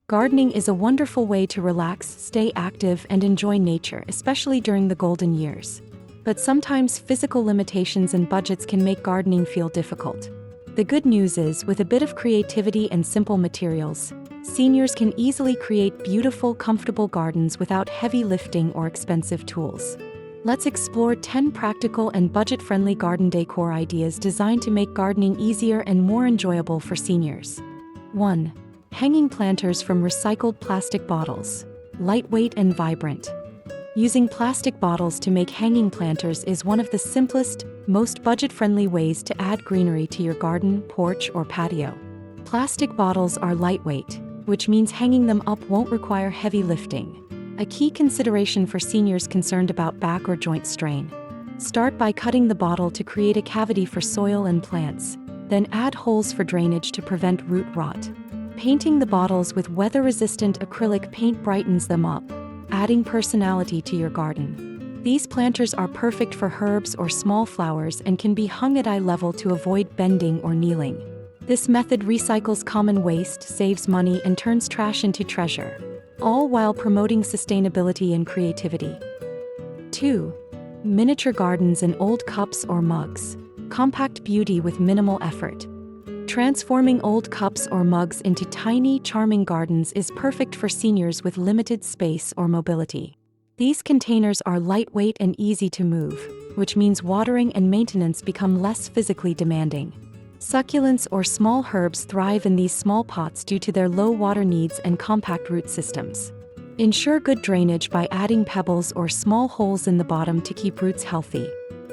Gardening is a wonderful way to relax, stay active, and enjoy nature, especially during the golden years. But sometimes physical limitations and budgets can make gardening feel difficult. The good news is, with a bit of creativity and simple materials, seniors can easily create beautiful, comfortable gardens without heavy lifting or expensive tools. Let's explore 10 practical and budget-friendly garden decor ideas designed to make gardening easier and more enjoyable for seniors. 1. Hanging planters from recycled plastic bottles. Lightweight and vibrant. Using plastic bottles to make hanging planters is one of the simplest, most budget-friendly ways to add greenery to your garden, porch, or patio. Plastic bottles are lightweight, which means hanging them up won't require heavy lifting. A key consideration for seniors concerned about back or joint strain. Start by cutting the bottle to create a cavity for soil and plants, then add holes for drainage to prevent root rot. Painting the bottles with weather-resistant acrylic paint brightens them up, adding personality to your garden. These planters are perfect for herbs or small flowers and can be hung at eye level to avoid bending or kneeling. This method recycles common waste, saves money, and turns trash into treasure, all while promoting sustainability and creativity. 2. Miniature gardens in old cups or mugs. Compact beauty with minimal effort. Transforming old cups or mugs into tiny, charming gardens is perfect for seniors with limited space or mobility. These containers are lightweight and easy to move, which means watering and maintenance become less physically demanding. Succulents or small herbs thrive in these small pots due to their low water needs and compact root systems. Ensure good drainage by adding pebbles or small holes in the bottom to keep roots healthy.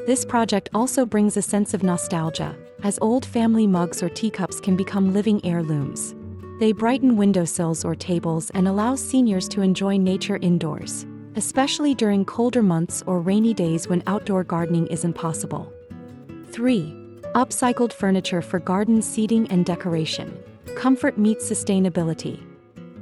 This project also brings a sense of nostalgia, as old family mugs or teacups can become living heirlooms. They brighten windowsills or tables and allow seniors to enjoy nature indoors, especially during colder months or rainy days when outdoor gardening isn't possible. 3. Upcycled furniture for garden seating and decoration. Comfort meets sustainability.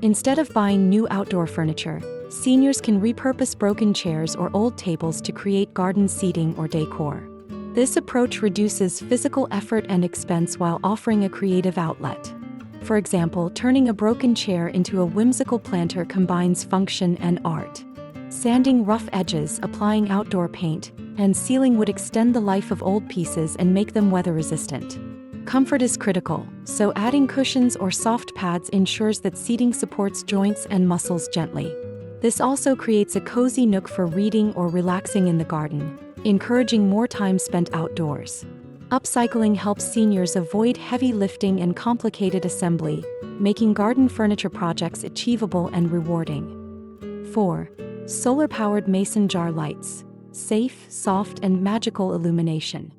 Instead of buying new outdoor furniture, seniors can repurpose broken chairs or old tables to create garden seating or decor. This approach reduces physical effort and expense while offering a creative outlet. For example, turning a broken chair into a whimsical planter combines function and art. Sanding rough edges, applying outdoor paint, and sealing would extend the life of old pieces and make them weather-resistant. Comfort is critical, so adding cushions or soft pads ensures that seating supports joints and muscles gently. This also creates a cozy nook for reading or relaxing in the garden, encouraging more time spent outdoors. Upcycling helps seniors avoid heavy lifting and complicated assembly, making garden furniture projects achievable and rewarding. 4. Solar-powered mason jar lights. Safe, soft, and magical illumination.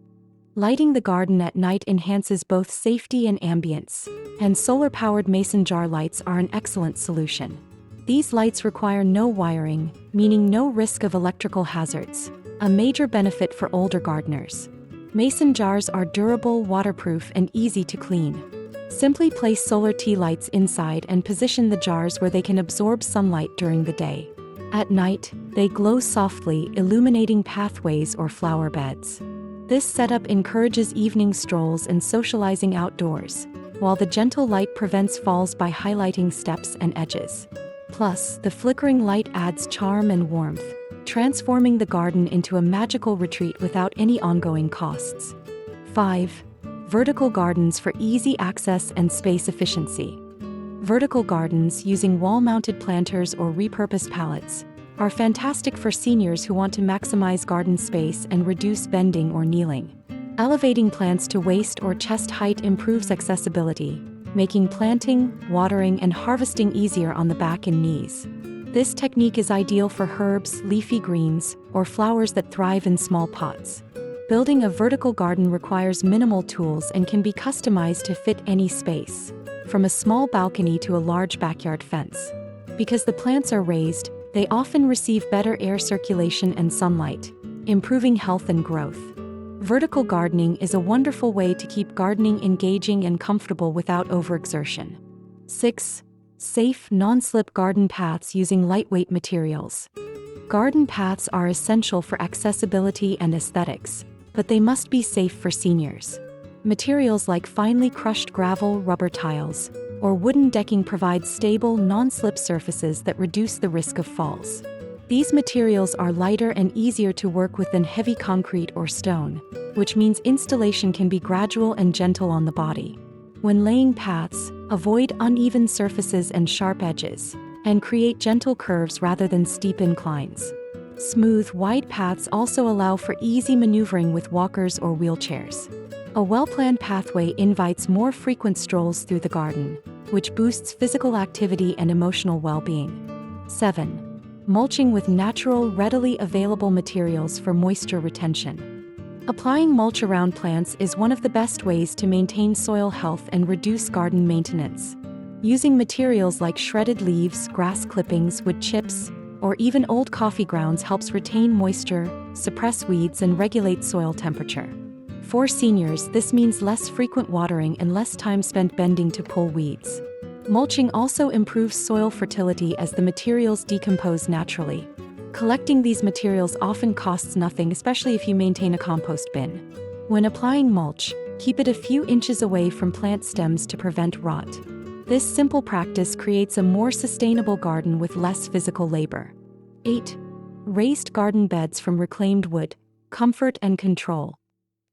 Lighting the garden at night enhances both safety and ambience, and solar-powered mason jar lights are an excellent solution. These lights require no wiring, meaning no risk of electrical hazards, a major benefit for older gardeners. Mason jars are durable, waterproof, and easy to clean. Simply place solar tea lights inside and position the jars where they can absorb sunlight during the day. At night, they glow softly, illuminating pathways or flower beds. This setup encourages evening strolls and socializing outdoors, while the gentle light prevents falls by highlighting steps and edges. Plus, the flickering light adds charm and warmth, transforming the garden into a magical retreat without any ongoing costs. 5. Vertical gardens for easy access and space efficiency. Vertical gardens using wall-mounted planters or repurposed pallets are fantastic for seniors who want to maximize garden space and reduce bending or kneeling. Elevating plants to waist or chest height improves accessibility, making planting, watering, and harvesting easier on the back and knees. This technique is ideal for herbs, leafy greens, or flowers that thrive in small pots. Building a vertical garden requires minimal tools and can be customized to fit any space, from a small balcony to a large backyard fence. Because the plants are raised, they often receive better air circulation and sunlight, improving health and growth. Vertical gardening is a wonderful way to keep gardening engaging and comfortable without overexertion. 6. Safe, non-slip garden paths using lightweight materials. Garden paths are essential for accessibility and aesthetics, but they must be safe for seniors. Materials like finely crushed gravel, rubber tiles, or wooden decking provides stable, non-slip surfaces that reduce the risk of falls. These materials are lighter and easier to work with than heavy concrete or stone, which means installation can be gradual and gentle on the body. When laying paths, avoid uneven surfaces and sharp edges, and create gentle curves rather than steep inclines. Smooth, wide paths also allow for easy maneuvering with walkers or wheelchairs. A well-planned pathway invites more frequent strolls through the garden, which boosts physical activity and emotional well-being. 7. Mulching with natural, readily available materials for moisture retention. Applying mulch around plants is one of the best ways to maintain soil health and reduce garden maintenance. Using materials like shredded leaves, grass clippings, wood chips, or even old coffee grounds helps retain moisture, suppress weeds, and regulate soil temperature. For seniors, this means less frequent watering and less time spent bending to pull weeds. Mulching also improves soil fertility as the materials decompose naturally. Collecting these materials often costs nothing, especially if you maintain a compost bin. When applying mulch, keep it a few inches away from plant stems to prevent rot. This simple practice creates a more sustainable garden with less physical labor. 8. Raised garden beds from reclaimed wood. Comfort and control.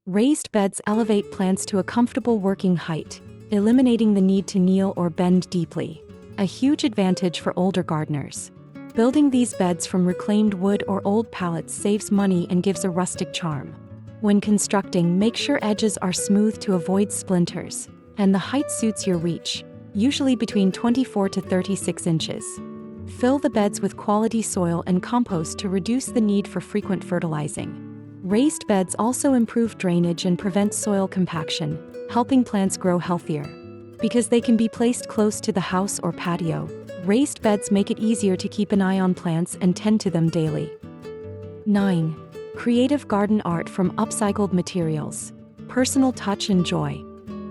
Raised beds elevate plants to a comfortable working height, eliminating the need to kneel or bend deeply, a huge advantage for older gardeners. Building these beds from reclaimed wood or old pallets saves money and gives a rustic charm. When constructing, make sure edges are smooth to avoid splinters, and the height suits your reach, usually between 24 to 36 inches. Fill the beds with quality soil and compost to reduce the need for frequent fertilizing. Raised beds also improve drainage and prevent soil compaction, helping plants grow healthier. Because they can be placed close to the house or patio, raised beds make it easier to keep an eye on plants and tend to them daily. 9. Creative garden art from upcycled materials. Personal touch and joy.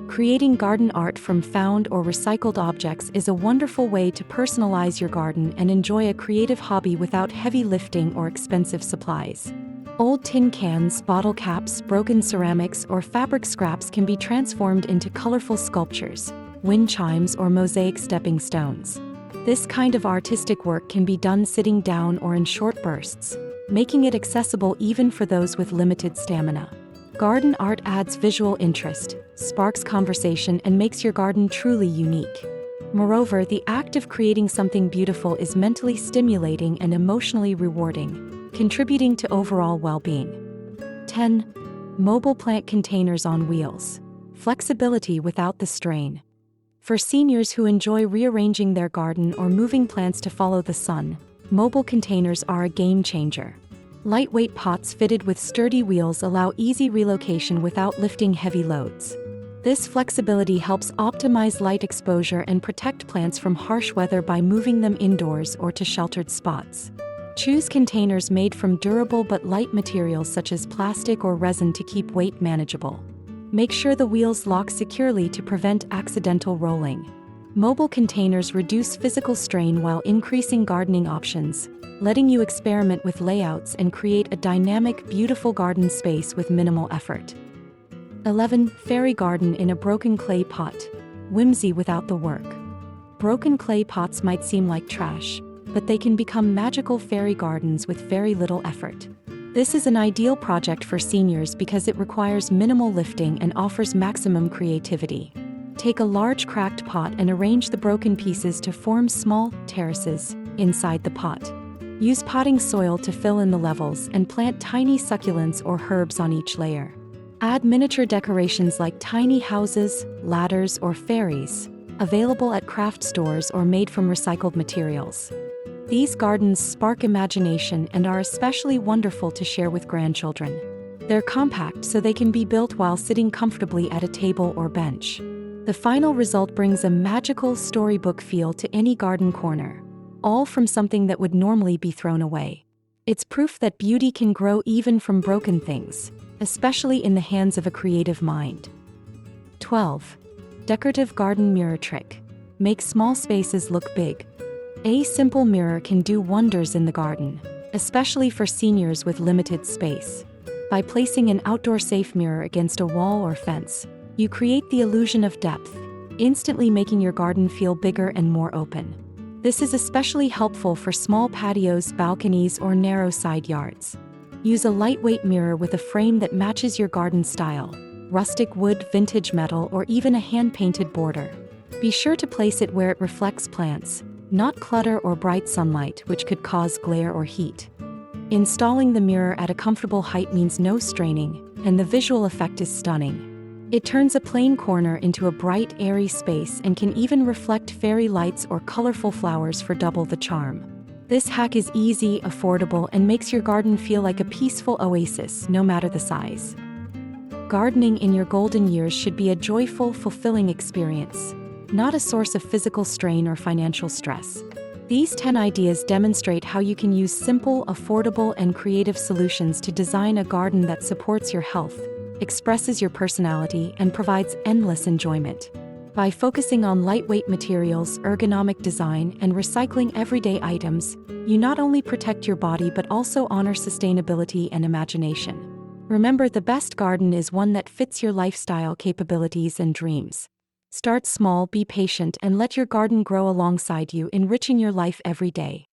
Creating garden art from found or recycled objects is a wonderful way to personalize your garden and enjoy a creative hobby without heavy lifting or expensive supplies. Old tin cans, bottle caps, broken ceramics, or fabric scraps can be transformed into colorful sculptures, wind chimes, or mosaic stepping stones. This kind of artistic work can be done sitting down or in short bursts, making it accessible even for those with limited stamina. Garden art adds visual interest, sparks conversation, and makes your garden truly unique. Moreover, the act of creating something beautiful is mentally stimulating and emotionally rewarding, contributing to overall well-being. 10. Mobile plant containers on wheels. Flexibility without the strain. For seniors who enjoy rearranging their garden or moving plants to follow the sun, mobile containers are a game changer. Lightweight pots fitted with sturdy wheels allow easy relocation without lifting heavy loads. This flexibility helps optimize light exposure and protect plants from harsh weather by moving them indoors or to sheltered spots. Choose containers made from durable but light materials such as plastic or resin to keep weight manageable. Make sure the wheels lock securely to prevent accidental rolling. Mobile containers reduce physical strain while increasing gardening options, letting you experiment with layouts and create a dynamic, beautiful garden space with minimal effort. 11. Fairy garden in a broken clay pot. Whimsy without the work. Broken clay pots might seem like trash, but they can become magical fairy gardens with very little effort. This is an ideal project for seniors because it requires minimal lifting and offers maximum creativity. Take a large cracked pot and arrange the broken pieces to form small terraces inside the pot. Use potting soil to fill in the levels and plant tiny succulents or herbs on each layer. Add miniature decorations like tiny houses, ladders, or fairies, available at craft stores or made from recycled materials. These gardens spark imagination and are especially wonderful to share with grandchildren. They're compact so they can be built while sitting comfortably at a table or bench. The final result brings a magical storybook feel to any garden corner, all from something that would normally be thrown away. It's proof that beauty can grow even from broken things, especially in the hands of a creative mind. 12. Decorative garden mirror trick. Make small spaces look big. A simple mirror can do wonders in the garden, especially for seniors with limited space. By placing an outdoor safe mirror against a wall or fence, you create the illusion of depth. instantly making your garden feel bigger and more open. This is especially helpful for small patios, balconies, or narrow side yards. Use a lightweight mirror with a frame that matches your garden style: rustic wood, vintage metal, or even a hand-painted border. Be sure to place it where it reflects plants, not clutter or bright sunlight, which could cause glare or heat. Installing the mirror at a comfortable height means no straining, and the visual effect is stunning. It turns a plain corner into a bright, airy space and can even reflect fairy lights or colorful flowers for double the charm. This hack is easy, affordable, and makes your garden feel like a peaceful oasis, no matter the size. Gardening in your golden years should be a joyful, fulfilling experience, not a source of physical strain or financial stress. These 10 ideas demonstrate how you can use simple, affordable, and creative solutions to design a garden that supports your health, expresses your personality, and provides endless enjoyment. By focusing on lightweight materials, ergonomic design, and recycling everyday items, you not only protect your body but also honor sustainability and imagination. Remember, the best garden is one that fits your lifestyle, capabilities, and dreams. Start small, be patient, and let your garden grow alongside you, enriching your life every day.